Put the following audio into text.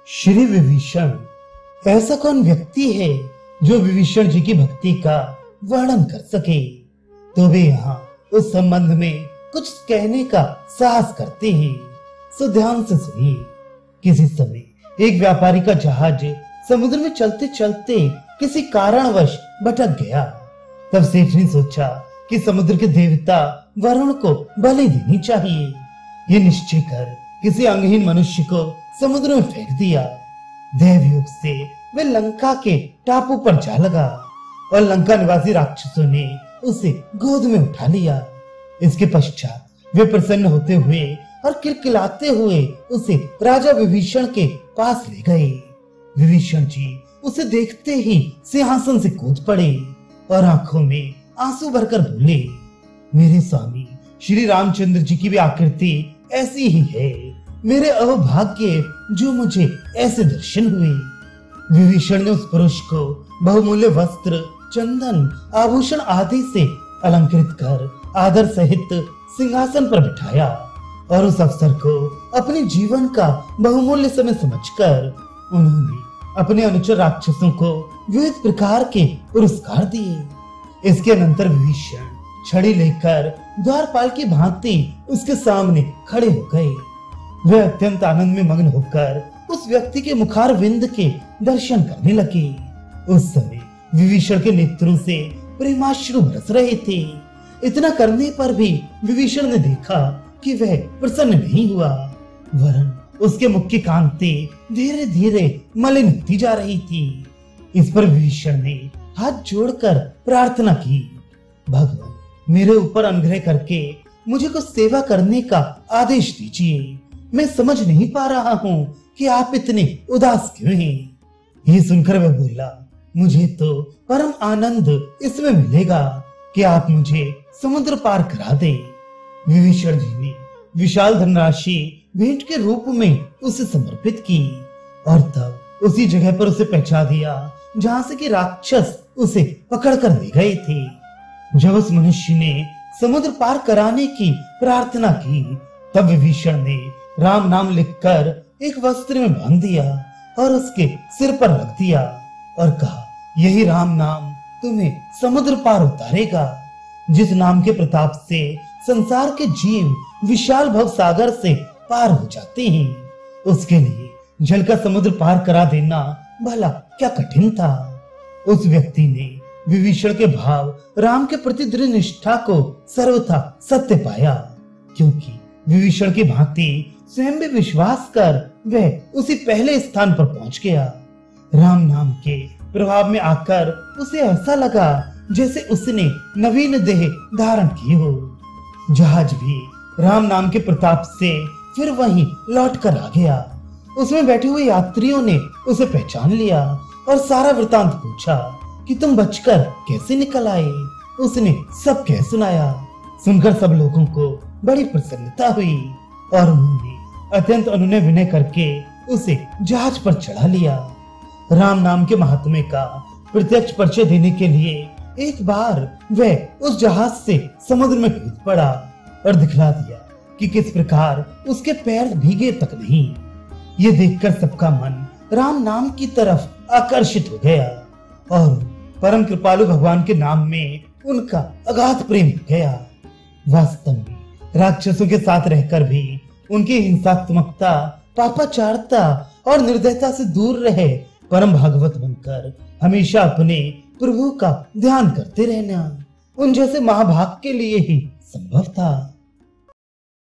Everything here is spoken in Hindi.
श्री विभीषण। ऐसा कौन व्यक्ति है जो विभीषण जी की भक्ति का वर्णन कर सके? तो वे यहाँ उस संबंध में कुछ कहने का साहस करते हैं। सो ध्यान से सुनिए। किसी समय एक व्यापारी का जहाज समुद्र में चलते चलते किसी कारणवश भटक गया। तब सेठ ने सोचा कि समुद्र के देवता वरुण को बलि देनी चाहिए। ये निश्चय कर किसी अंगहीन मनुष्य को समुद्र में फेंक दिया। देवयोग से वे लंका के टापू पर जा लगा और लंका निवासी राक्षसों ने उसे गोद में उठा लिया। इसके पश्चात वे प्रसन्न होते हुए और किलकिलाते हुए उसे राजा विभीषण के पास ले गए। विभीषण जी उसे देखते ही सिंहासन से कूद पड़े और आंखों में आंसू भरकर बोले, मेरे स्वामी श्री रामचंद्र जी की भी आकृति ऐसी ही है। मेरे अभाग्य जो मुझे ऐसे दर्शन हुए। विभीषण ने उस पुरुष को बहुमूल्य वस्त्र, चंदन, आभूषण आदि से अलंकृत कर आदर सहित सिंहासन पर बिठाया और उस अवसर को अपने जीवन का बहुमूल्य समय समझकर उन्होंने अपने अनुचर राक्षसों को विविध प्रकार के पुरस्कार दिए। इसके अनंतर विभीषण छड़ी लेकर द्वारपाल की भांति उसके सामने खड़े हो गए। वे अत्यंत आनंद में मग्न होकर उस व्यक्ति के मुखारविंद के दर्शन करने लगे। उस समय विभीषण के नेत्रों से प्रेमाश्रु बरस रहे थे। इतना करने पर भी विभीषण ने देखा कि वह प्रसन्न नहीं हुआ, वरन उसके मुख की कांति धीरे धीरे मलिन होती जा रही थी। इस पर विभीषण ने हाथ जोड़कर प्रार्थना की, भगवान मेरे ऊपर अनुग्रह करके मुझे कुछ सेवा करने का आदेश दीजिए। मैं समझ नहीं पा रहा हूँ कि आप इतने उदास क्यों हैं। ये सुनकर वह बोला, मुझे तो परम आनंद इसमें मिलेगा कि आप मुझे समुद्र पार करा दे। विभीषण जी ने विशाल धनराशि भेंट के रूप में उसे समर्पित की और तब उसी जगह पर उसे पहुंचा दिया जहां से कि राक्षस उसे पकड़ कर ले गए थे। जब उस मनुष्य ने समुद्र पार कराने की प्रार्थना की, तब विभीषण ने राम नाम लिखकर एक वस्त्र में बांध दिया और उसके सिर पर रख दिया और कहा, यही राम नाम तुम्हें समुद्र पार उतारेगा। जिस नाम के प्रताप से संसार के जीव विशाल भव सागर से पार हो जाते हैं, उसके लिए जल का समुद्र पार करा देना भला क्या कठिन था। उस व्यक्ति ने विभीषण के भाव राम के प्रति दृढ़ निष्ठा को सर्वथा सत्य पाया, क्योंकि विभीषण की भांति स्वयं भी विश्वास कर वह उसी पहले स्थान पर पहुंच गया। राम नाम के प्रभाव में आकर उसे ऐसा लगा जैसे उसने नवीन देह धारण की हो। जहाज भी राम नाम के प्रताप से फिर वहीं लौट कर आ गया। उसमें बैठे हुए यात्रियों ने उसे पहचान लिया और सारा वृतांत पूछा कि तुम बचकर कैसे निकल आए। उसने सब कह सुनाया। सुनकर सब लोगों को बड़ी प्रसन्नता हुई और उन्होंने अत्यंत अनुनय विनय करके उसे जहाज पर चढ़ा लिया। राम नाम के महात्म्य का प्रत्यक्ष परिचय देने के लिए एक बार वह उस जहाज से समुद्र में कूद पड़ा और दिखला दिया कि किस प्रकार उसके पैर भीगे तक नहीं। ये देखकर सबका मन राम नाम की तरफ आकर्षित हो गया और परम कृपालु भगवान के नाम में उनका अगाध प्रेम हो गया। वास्तव में राक्षसों के साथ रहकर भी उनकी हिंसात्मकता, पापाचारता और निर्दयता से दूर रहे परम भागवत बनकर हमेशा अपने प्रभु का ध्यान करते रहना उन जैसे महाभाग के लिए ही संभव था।